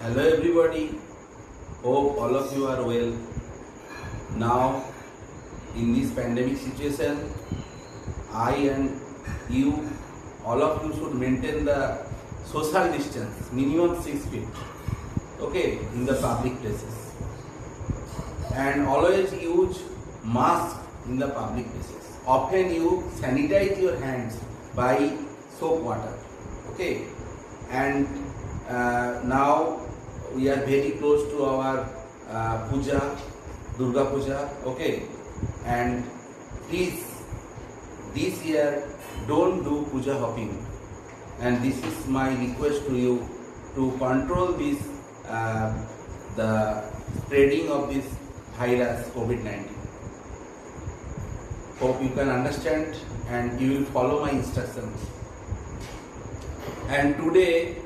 Hello everybody, hope all of you are well. Now in this pandemic situation, I and you, all of you should maintain the social distance, minimum 6 feet, okay, in the public places. And always use mask in the public places. Often you sanitize your hands by soap water, okay. And now we are very close to our puja, Durga Puja, okay. And please, this year don't do puja hopping. And this is my request to you to control this, the spreading of this virus COVID-19. Hope you can understand and you will follow my instructions. And today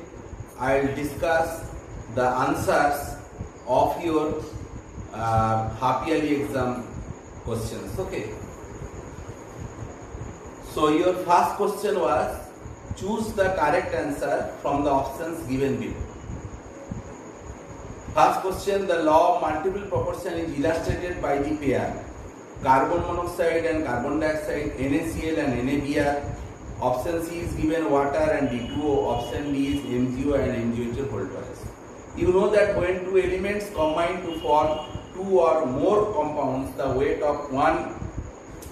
I will discuss the answers of your half yearly exam questions. Okay. So your first question was, choose the correct answer from the options given below. First question, the law of multiple proportion is illustrated by the pair carbon monoxide and carbon dioxide, NaCl and NaBr. Option C is given water and D2O. Option D is MgO and MgOH whole twice. You know that when two elements combine to form two or more compounds, the weight of one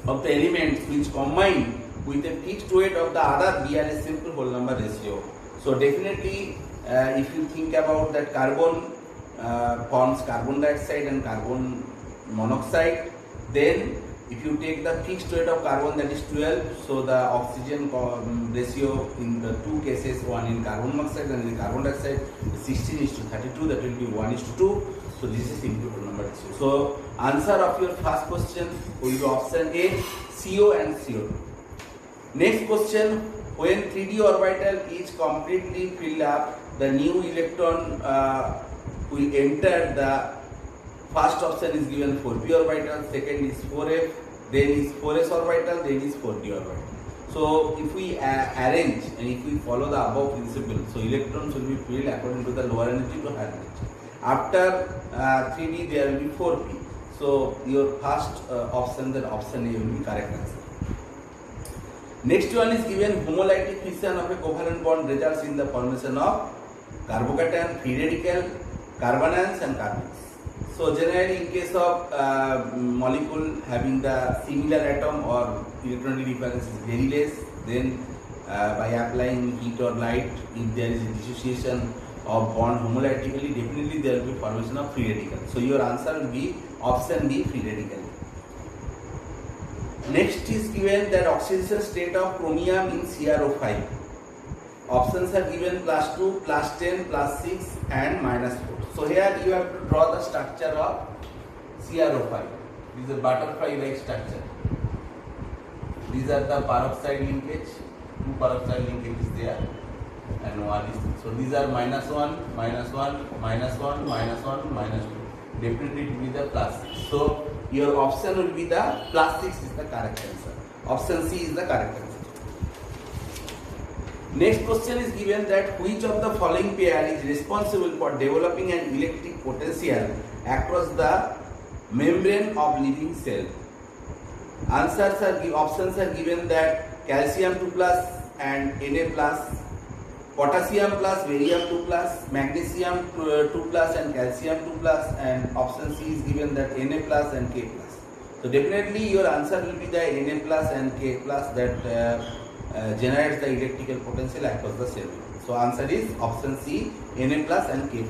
of the elements which combine with a fixed weight of the other be a simple whole number ratio. So definitely, if you think about that carbon forms carbon dioxide and carbon monoxide, then if you take the fixed weight of carbon, that is 12, so the oxygen ratio in the two cases, one in carbon monoxide and in carbon dioxide, 16:32, that will be 1:2. So this is simple whole number ratio. So answer of your first question will be option A, CO and CO2. Next question, when 3d orbital is completely filled up, the new electron will enter the first option is given 4p orbital, second is 4f, then is 4s orbital, then is 4d orbital. So if we arrange and if we follow the above principle, so electrons will be filled according to the lower energy to higher energy. After 3d there will be 4p. So your first option, then option A will be correct answer. Next one is given, homolytic fission of a covalent bond results in the formation of carbocation, free radical, carbanions and carbons. So generally in case of molecule having the similar atom or electronic difference is very less, then by applying heat or light, if there is a dissociation of bond homolytically, definitely there will be formation of free radical. So your answer will be option B, free radical. Next is given that oxidation state of chromium in CrO5. Options are given +2, +10, +6 and -4. So here you have to draw the structure of CrO5. This is a butterfly-like structure. These are the peroxide linkage. Two peroxide linkage is there, and one is. So these are -1, -1, -1, -1, -2. Definitely it will be the +6. So your option will be the +6 is the correct answer. Option C is the correct answer. Next question is given that which of the following pair is responsible for developing an electric potential across the membrane of living cell. Options are given that calcium 2+ and Na+, potassium plus, barium 2+, magnesium 2+ and calcium 2+, and option C is given that Na+ and K+. So definitely your answer will be the Na+ and K+ that generates the electrical potential across the cell. So answer is option C, Na+ and K+.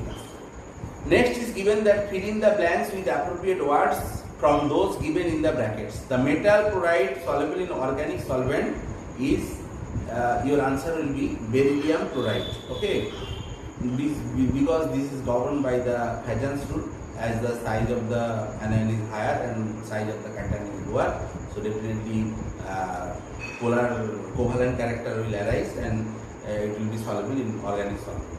Next is given that fill in the blanks with appropriate words from those given in the brackets. The metal chloride soluble in organic solvent is, your answer will be beryllium chloride. Okay, because this is governed by the Paget's rule, as the size of the anion is higher and size of the cation is lower. So definitely polar covalent character will arise and it will be soluble in organic solvent.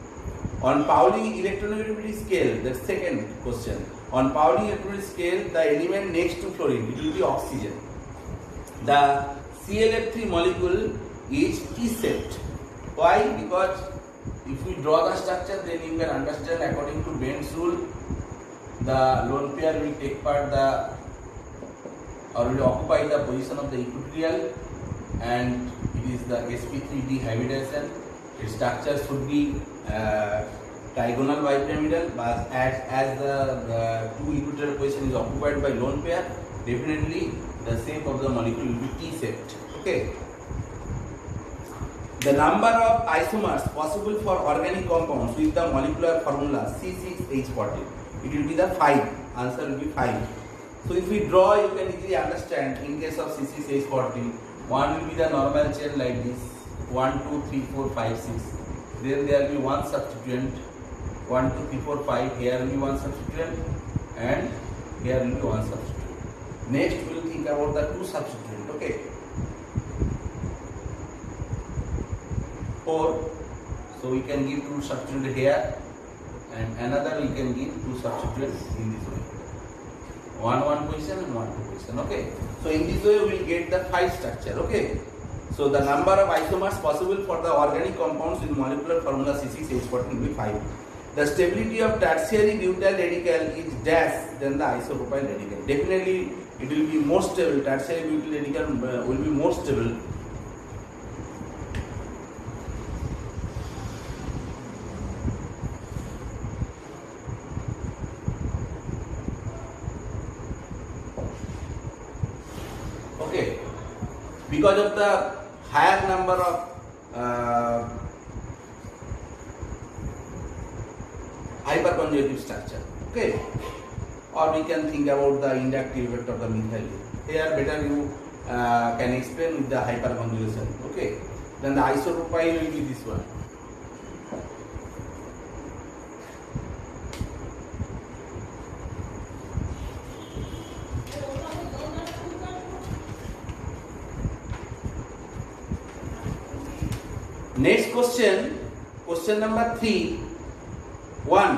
On Pauli electronegativity scale, the second question. On Pauli electronegativity scale, the element next to fluorine, it will be oxygen. The ClF3 molecule is T-shaped. Why? Because if we draw the structure, then you can understand according to Bend's rule, the lone pair will take part the or will occupy the position of the equatorial, and it is the sp3d hybridization. Its structure should be trigonal bipyramidal, but as the two equatorial position is occupied by lone pair, definitely the shape of the molecule will be T-shaped. Okay. The number of isomers possible for organic compounds with the molecular formula C6H14, it will be the 5. Answer will be 5. So if we draw, you can easily understand. In case of C6H14, one will be the normal chain like this, 1, 2, 3, 4, 5, 6. Then there will be one substituent, 1, 2, 3, 4, 5. Here will be one substituent, and here will be one substituent. Next, we will think about the two substituent. Okay. 4. So we can give two substituent here, and another we can give two substituents in this way. One position and one position. Okay. So in this way we will get the 5 structure. Okay. So the number of isomers possible for the organic compounds with molecular formula C6H14 will be 5. The stability of tertiary butyl radical is dash than the isopropyl radical. Definitely it will be more stable. Tertiary butyl radical will be more stable. Okay, because of the higher number of hyperconjugative structure. Okay, or we can think about the inductive effect of the methyl. Here better you can explain with the hyperconjugation. Okay, then the isopropyl will be this one. Next question number 3. 1.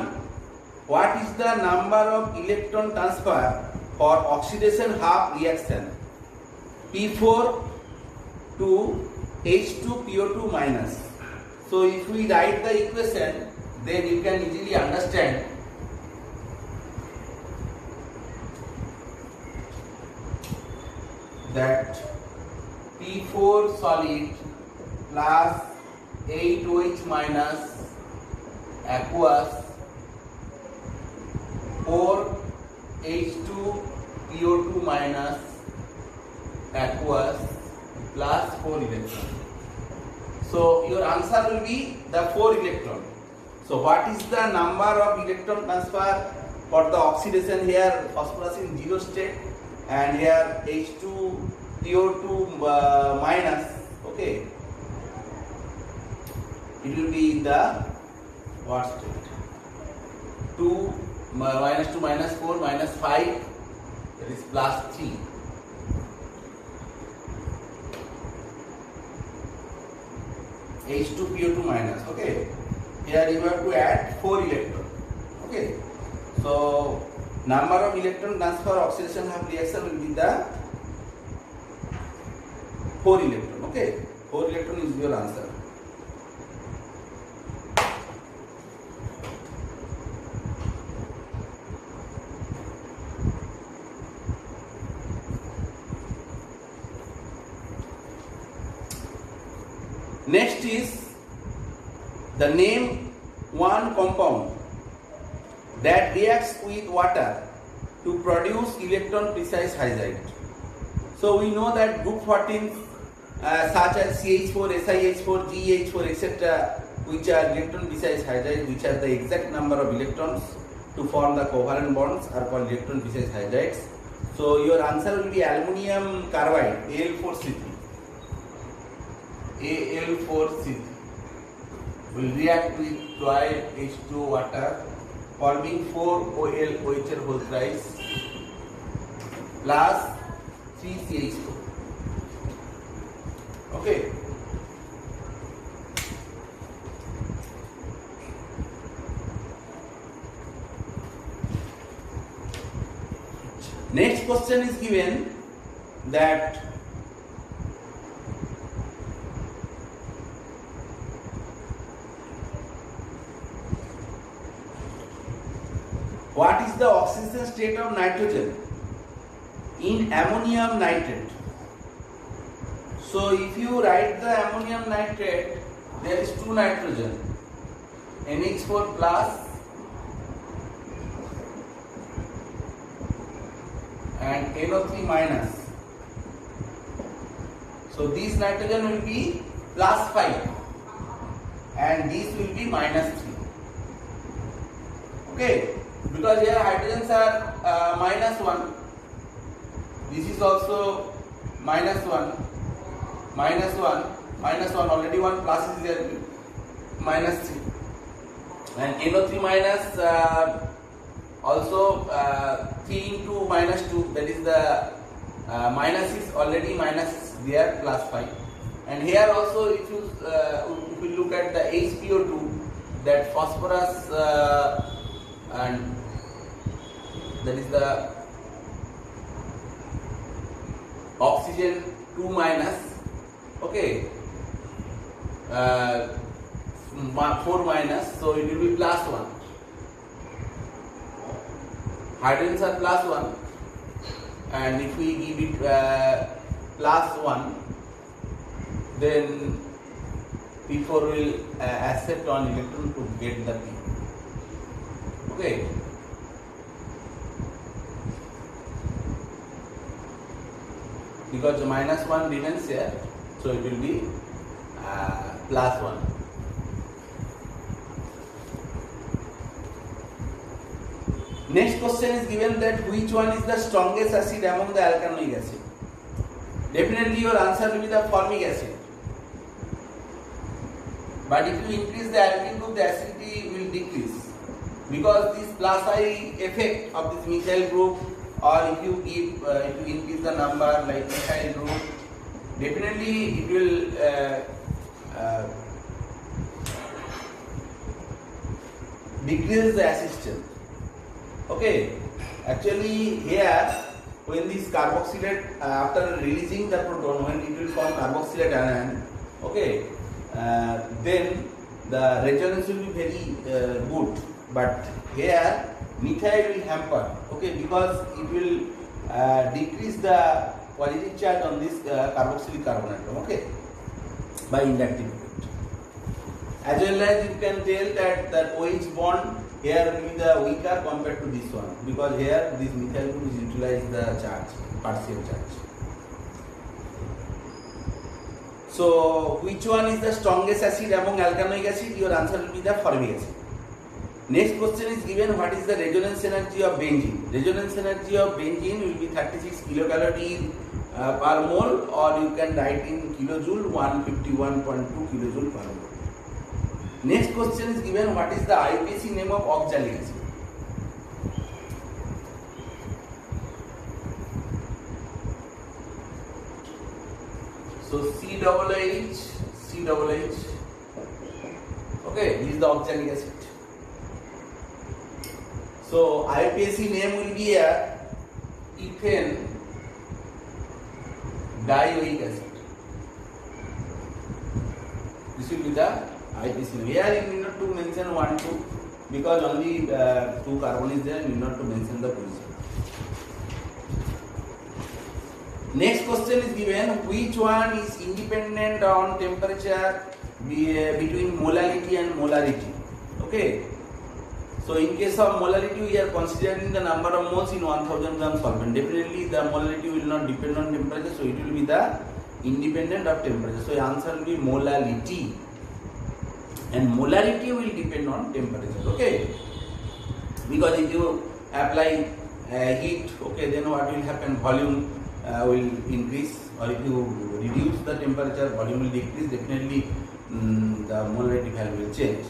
What is the number of electron transfer for oxidation half reaction P4 to H2PO2 minus? So if we write the equation, then you can easily understand that P4 solid plus 8OH minus aqueous 4H2PO2 minus aqueous plus 4 electron. So your answer will be the 4 electron. So what is the number of electron transfer for the oxidation? Here phosphorus in 0 state and here H2PO2 minus. Okay. It will be in the what state? 2 minus 2 minus 4 minus 5, that is plus 3. H2PO2 minus. Okay. Here you have to add 4 electron. Okay. So number of electron transfer oxidation half reaction will be the 4 electron. Okay. 4 electron is your answer. Next is the name one compound that reacts with water to produce electron precise hydride. So we know that group 14 such as CH4, SiH4, GH4 etc., which are electron precise hydride, which are the exact number of electrons to form the covalent bonds, are called electron precise hydrides. So your answer will be aluminum carbide, Al4C3. Al4C3 will react with 12 H2O water, forming 4OL OHR whole thrice plus 3CH4. Okay. Next question is given that What is the oxidation state of nitrogen in ammonium nitrate? So if you write the ammonium nitrate, there is two nitrogen, NH4 plus and NO3 minus. So this nitrogen will be plus 5 and this will be minus 3. Okay, because here hydrogens are minus 1. This is also minus 1, minus 1, minus 1, already one plus is there, minus 3. And NO3 minus also 3 into minus 2, that is the minus is already minus there, plus 5. And here also if you look at the HPO2, that phosphorus and that is the oxygen 2 minus, okay, 4 minus, so it will be plus 1. Hydrogens are plus 1 and if we give it plus 1, then P4 will accept one electron to get the P. Okay. Because the minus 1 remains here, so it will be plus 1. Next question is given that which one is the strongest acid among the alkanoic acid? Definitely your answer will be the formic acid. But if you increase the alkene group, the acidity will decrease. Because this plus I effect of this methyl group, or if you increase the number like methyl group, definitely it will decrease the acid strength. Okay, actually here when this carboxylate after releasing the proton, when it will form carboxylate anion, okay, then the resonance will be very good. But here methyl will hamper, okay, because it will decrease the positive charge on this carboxylic carbon atom, okay, by inductive effect. As well as you can tell that the OH bond here will be the weaker compared to this one, because here this methyl group is utilize the charge, partial charge. So which one is the strongest acid among alkanoic acid? Your answer will be the formic acid. Next question is given, what is the resonance energy of benzene? Resonance energy of benzene will be 36 kilocalorie per mole, or you can write in kilojoule, 151.2 kilojoule per mole. Next question is given, what is the IUPAC name of oxalic acid? So COOH, okay, this is the oxalic acid. So IUPAC name will be a ethane dioic acid. This will be the IUPAC name. Here you need not to mention 1, 2, because only 2 carbon is there, you need not to mention the position. Next question is given, which one is independent on temperature between molality and molarity? Okay. So in case of molarity, we are considering the number of moles in 1000 gram solvent. Definitely the molarity will not depend on temperature, so it will be the independent of temperature. So the answer will be molality. And molarity will depend on temperature. Okay. Because if you apply heat, okay, then what will happen? Volume will increase, or if you reduce the temperature, volume will decrease. Definitely the molarity value will change.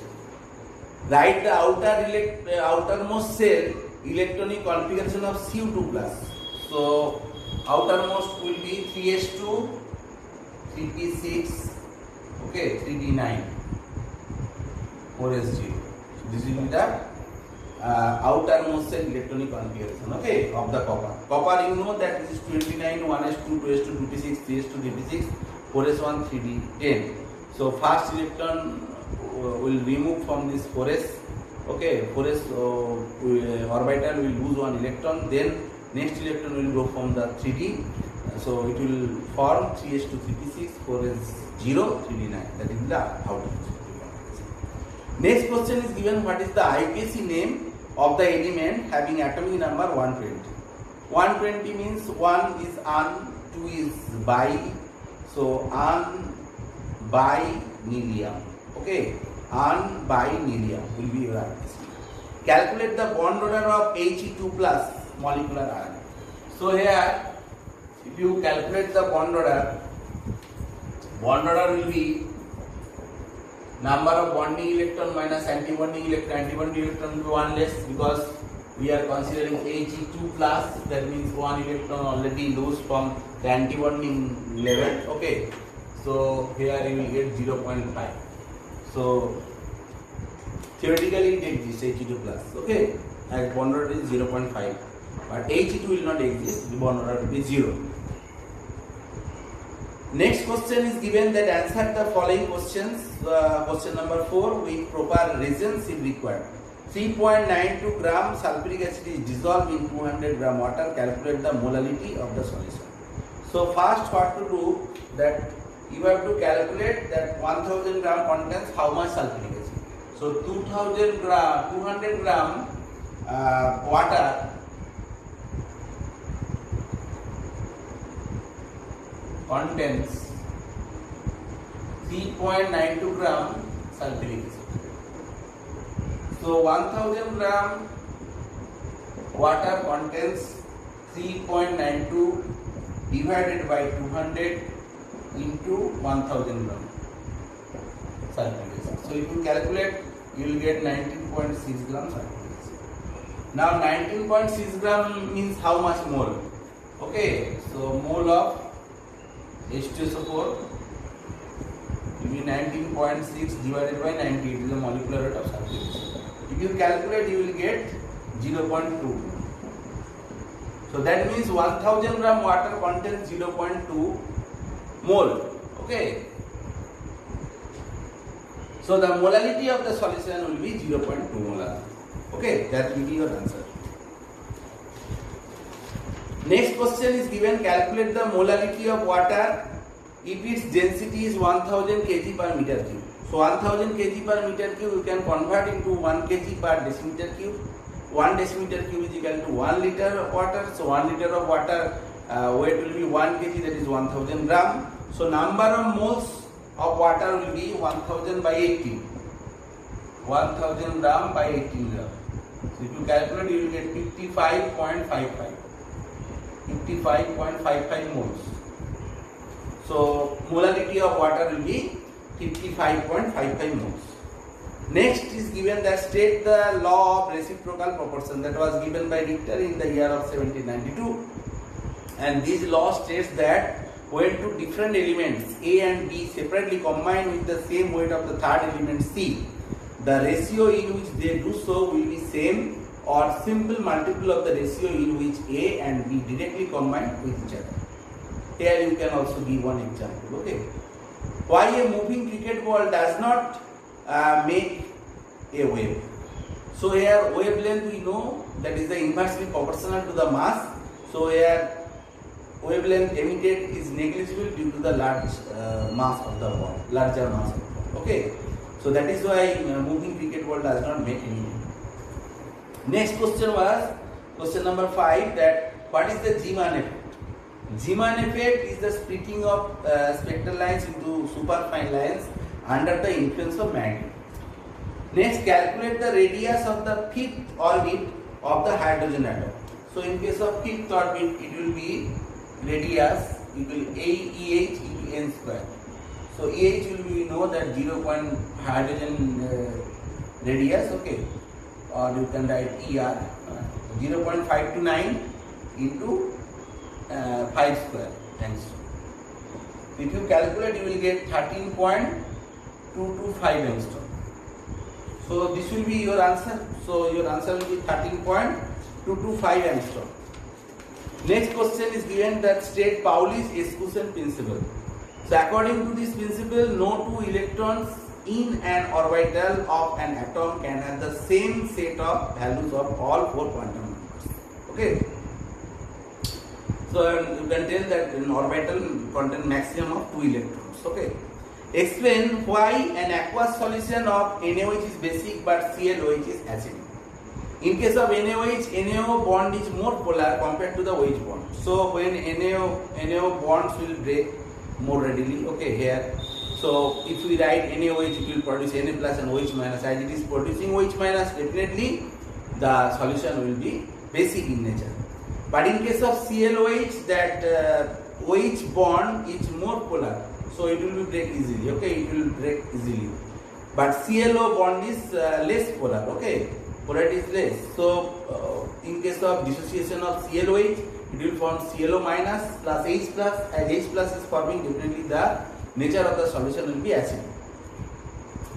Write the outermost cell electronic configuration of Cu2 plus. So outermost will be 3s2, 3p6, okay, 3d9, 4s0. This will be the outermost cell electronic configuration, okay, of the copper. Copper, you know that this is 29, 1s2, 2s2, 2p6, 3s2, 3p6, 4s1, 3d10. So first electron will remove from this 4s Okay, 4s orbital will lose one electron, then next electron will go from the 3d, so it will form 3s2 3p6, 4s 0, 3d 9. That is the outer. Next question is given, what is the IUPAC name of the element having atomic number 120? 120 means 1 is un, 2 is bi, so unbinirium. Okay, unbinirium will be your IUPAC. Calculate the bond order of He2 plus molecular ion. So here, if you calculate the bond order will be number of bonding electron minus anti-bonding electron. Anti-bonding electron will be one less because we are considering He2 plus. That means one electron already lost from the anti-bonding level. Okay, so here you will get 0.5. So theoretically it exists He2 plus. Okay, and bond order is 0.5, but He2 will not exist. The bond order will be 0. Next question is given that answer the following questions. Question number 4 with proper reasons if required. 3.92 gram sulfuric acid is dissolved in 200 gram water. Calculate the molality of the solution. So first what to do, that you have to calculate that 1000 gram contains how much sulfuric acid. So 200 gram water contains 3.92 gram sulfuric acid. So 1000 gram water contains 3.92 divided by 200 into 1000 gram sulfuric acid. So if you calculate, you will get 19.6 gram sulfuric acid. Now 19.6 gram means how much mole? Okay, so mole of H2SO4 will be 19.6 divided by 90. It is the molecular weight of sulfuric acid. If you calculate, you will get 0.2. So that means 1000 gram water contains 0.2 mole. Okay. So the molality of the solution will be 0.2 molar. Okay, that will be your answer. Next question is given, calculate the molality of water if its density is 1000 kg per meter cube. So 1000 kg per meter cube you can convert into 1 kg per decimeter cube. 1 decimeter cube is equal to 1 liter of water. So 1 liter of water weight will be 1 kg, that is 1000 gram. So number of moles of water will be 1000 by 18. 1000 gram by 18 gram. So if you calculate, you will get 55.55. 55.55 moles. So molality of water will be 55.55 moles. Next is given that state the law of reciprocal proportion that was given by Richter in the year of 1792. And this law states that when two different elements A and B separately combine with the same weight of the third element C, the ratio in which they do so will be same or simple multiple of the ratio in which A and B directly combine with each other. Here you can also give one example. Okay, why a moving cricket ball does not make a wave? So here wavelength we know that is the inversely proportional to the mass. So here wavelength emitted is negligible due to the large mass of the ball, larger mass of the ball. Okay, so that is why moving cricket ball does not make any wave. Next question was question number 5, that what is the Zeeman effect? Zeeman effect is the splitting of spectral lines into superfine lines under the influence of magnetism. Next, calculate the radius of the fifth orbit of the hydrogen atom. So in case of fifth orbit, it will be radius equal AEH into n square. So EH will be, we know that 0. Hydrogen radius, okay, or you can write ER 0.529 into 5 square angstrom. If you calculate, you will get 13.225 angstrom. So this will be your answer. So your answer will be 13.225 angstrom. Next question is given that state Pauli's exclusion principle. So according to this principle, no two electrons in an orbital of an atom can have the same set of values of all four quantum numbers. Okay. So you can tell that an orbital contain maximum of 2 electrons. Okay. Explain why an aqueous solution of NaOH is basic but ClOH is acidic. In case of NaOH, NaO bond is more polar compared to the OH bond. So when NaO bonds will break more readily. Okay, here. So if we write NaOH, it will produce Na plus and OH minus. As it is producing OH minus, definitely the solution will be basic in nature. But in case of ClOH, that OH bond is more polar, so it will break easily. Okay, it will break easily. But ClO bond is less polar. Okay. Polarity is less. So, in case of dissociation of ClOH, it will form ClO minus plus H plus. As H plus is forming, definitely the nature of the solution will be acidic.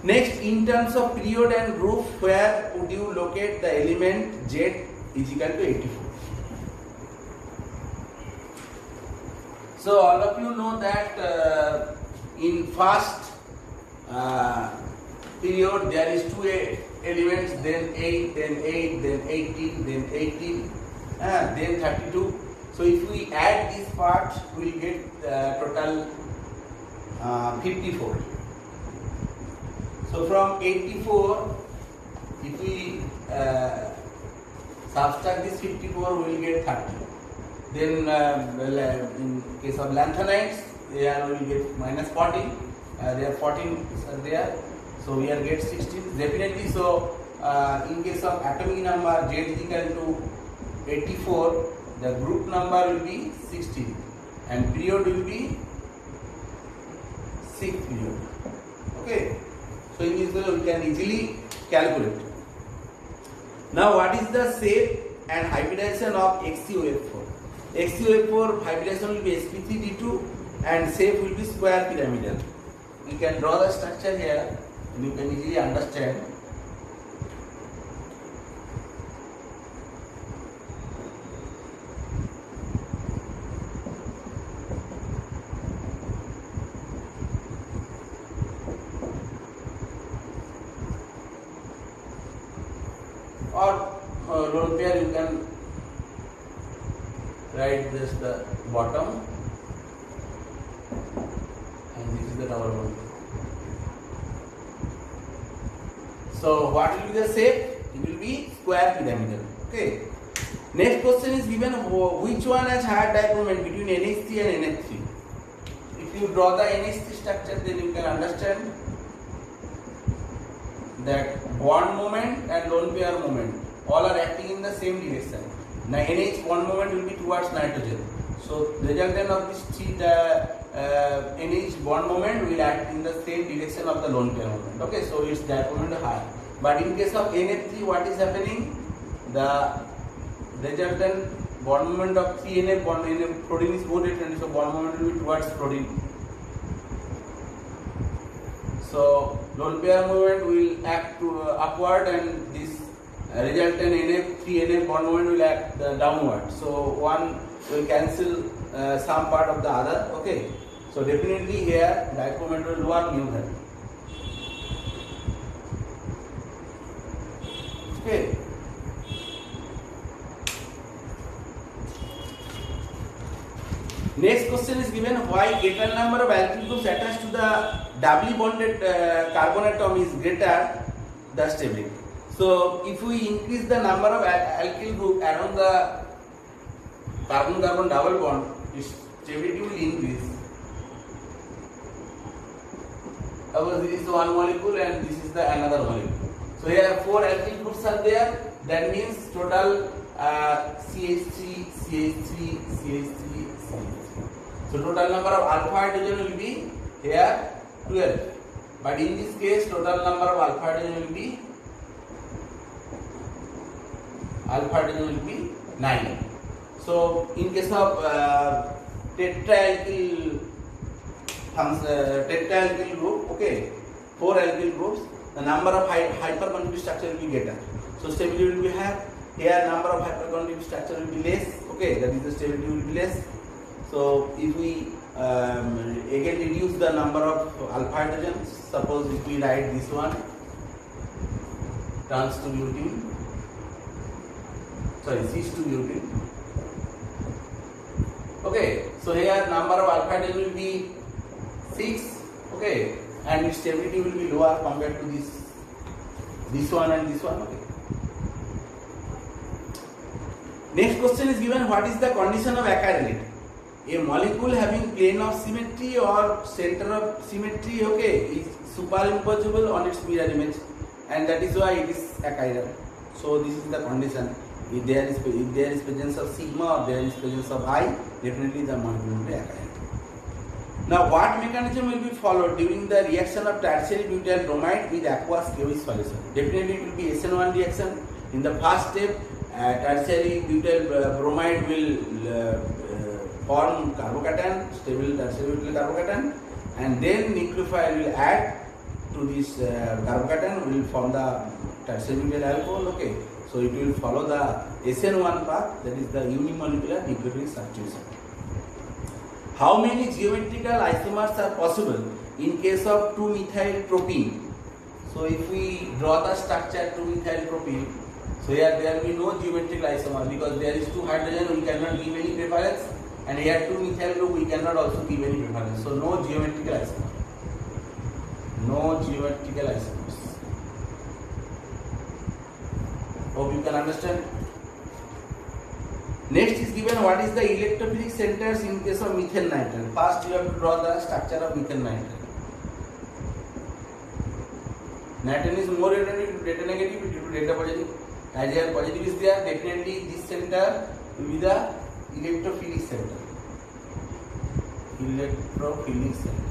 Next, in terms of period and group, where would you locate the element Z is equal to 84? So, all of you know that in first period there is two elements, then 8, then 8, then 18, then 18, then 32. So if we add these parts, we will get total 54. So from 84, if we subtract this 54, we will get 30. Then in case of lanthanides, there we will get minus 14. There are 14 there. So we are get 16 definitely. So in case of atomic number Z is equal to 84, the group number will be 16 and period will be 6 period. Okay. So in this way we can easily calculate. Now what is the shape and hybridization of XeOH4? XeOH4 hybridization will be sp3d2 and shape will be square pyramidal. You can draw the structure here. You can easily understand. Or lone pair, you can write this the bottom, and this is the double bond. So what will be the shape? It will be square pyramidal. Okay. Next question is given, which one has higher dipole moment between NH3 and NF3? If you draw the NH3 structure, then you can understand that bond moment and lone pair moment all are acting in the same direction. Now NH bond moment will be towards nitrogen. So resultant of this three NH bond moment will act in the same direction of the lone pair moment. Okay, so its dipole moment high. But in case of NF3, what is happening? The resultant bond moment of 3NF bond NF protein is more different, so bond moment will be towards protein. So lone pair moment will act upward, and this resultant NF 3NF bond moment will act downward. So one will cancel some part of the other. Okay. So definitely here dipole moment will lower mu value. Okay. Next question is given, why greater number of alkyl groups attached to the doubly bonded carbon atom is greater the stability. So if we increase the number of alkyl group around the carbon-carbon double bond, its stability will increase. Because this is one molecule and this is the another molecule. So here 4 alkyl groups are there. That means total CH3, CH3, CH3, CH3. So total number of alpha hydrogen will be here 12. But in this case, total number of alpha hydrogen will be 9. So in case of tetraalkyl group, okay, 4 alkyl groups, the number of hyperconjugated structure will be greater. So stability will be higher. Here number of hyperconjugated structure will be less. Okay, that is the stability will be less. So if we again reduce the number of alpha hydrogens. Suppose if we write this one, trans to butene, sorry, cis to butene. Okay, so here number of alpha hydrogen will be 6. Okay, and its stability will be lower compared to this one and this one. Okay. Next question is given, what is the condition of achiral? A molecule having plane of symmetry or center of symmetry, okay, is superimposable on its mirror image, and that is why it is achiral. So this is the condition. If there is presence of sigma or there is presence of I, definitely the molecule will be achiral. Now, what mechanism will be followed during the reaction of tertiary butyl bromide with aqueous KOH solution? Definitely it will be SN1 reaction. In the first step, tertiary butyl bromide will form carbocation, stable tertiary butyl carbocation, and then nucleophile will add to this carbocation, will form the tertiary butyl alcohol. Okay, so it will follow the SN1 path, that is the unimolecular nucleophilic substitution. How many geometrical isomers are possible in case of 2-methyl propene? So if we draw the structure 2-methyl propene, so here there will be no geometrical isomer because there is 2 hydrogen, we cannot give any preference, and here 2-methyl group we cannot also give any preference. So no geometrical isomer. No geometrical isomers. Hope you can understand. Next is given, what is the electrophilic centers in case of methyl nitrile. First you have to draw the structure of methyl nitrile. Nitrile is more data negative due to data positive. As here positive is there, definitely this center will be the electrophilic center. Electrophilic center.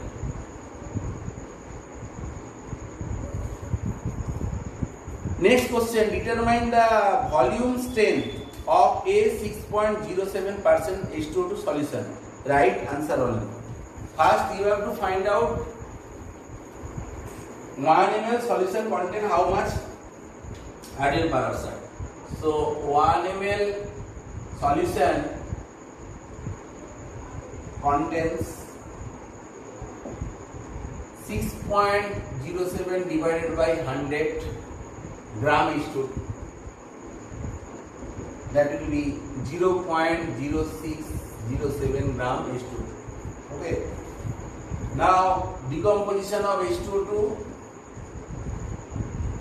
Next question, determine the volume strength of a 6.07% H2O2 solution. Right answer only. First you have to find out 1 ml solution contain how much hydrogen peroxide. So 1 ml solution contains 6.07 divided by 100 gram H2O2. That will be 0.0607 gram H2O2. Okay. Now decomposition of H2O2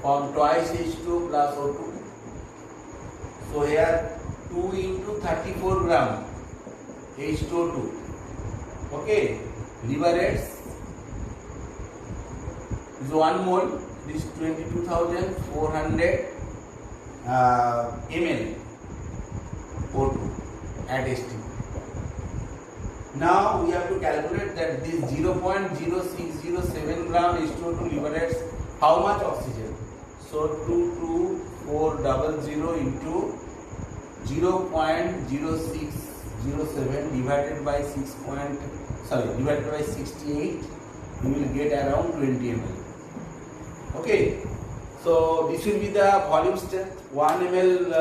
from twice H2O plus O2. So here 2 into 34 gram H2O2. Okay. Liberates is 1 mole. This 22,400 ml. O2 at ST. Now we have to calculate that this 0.0607 gram H2O2 liberates how much oxygen. So 22400 into 0.0607 divided by divided by 68, you will get around 20 ml. Okay. So this will be the volume strength 1 ml.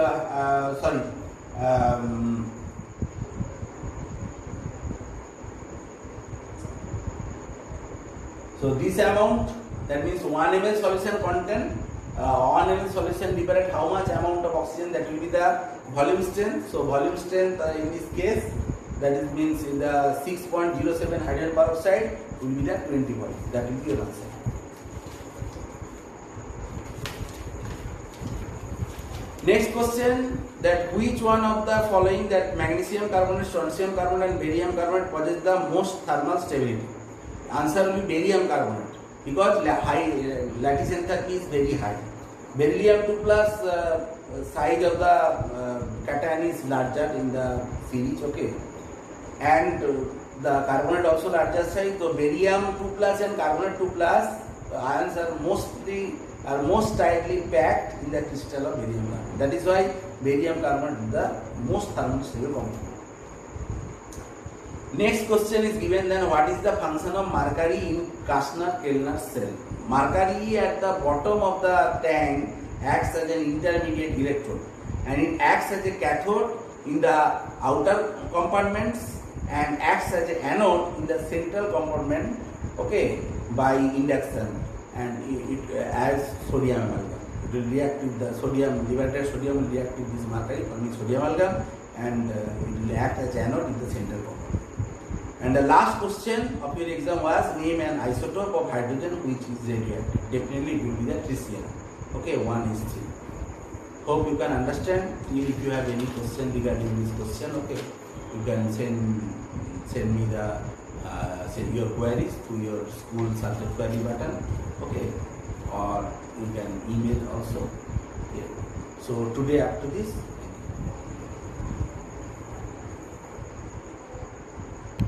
So this amount, that means 1 ml solution content, 1 ml solution liberate how much amount of oxygen, that will be the volume strength. So volume strength in this case, that is means in the 6.07 hydrogen peroxide will be the 20 volume. That will be your answer. Next question, that which one of the following, that magnesium carbonate, strontium carbonate and barium carbonate possess the most thermal stability? Answer will be barium carbonate because lattice enthalpy is very high. Beryllium 2 plus size of the cation is larger in the series, okay, and the carbonate also larger size. So barium 2 plus and carbonate 2 plus ions are most tightly packed in the crystal of barium carbonate. That is why barium carbonate is the most thermally stable compound. Next question is given, then what is the function of mercury in Kastner-Kellner cell? Mercury at the bottom of the tank acts as an intermediate electrode, and it acts as a cathode in the outer compartments and acts as an anode in the central compartment, okay, by induction, and it as sodium amalgam. It will react with the sodium, divided sodium will react with this mercury forming sodium amalgam, and it will act as anode in the central compartment. And the last question of your exam was name an isotope of hydrogen which is radioactive. Definitely it will be the tritium. Okay, 1 is 3. Hope you can understand. If you have any question regarding this question, okay, you can send me the send your queries to your school subject query button, okay, or you can email also. Okay. So today up to this.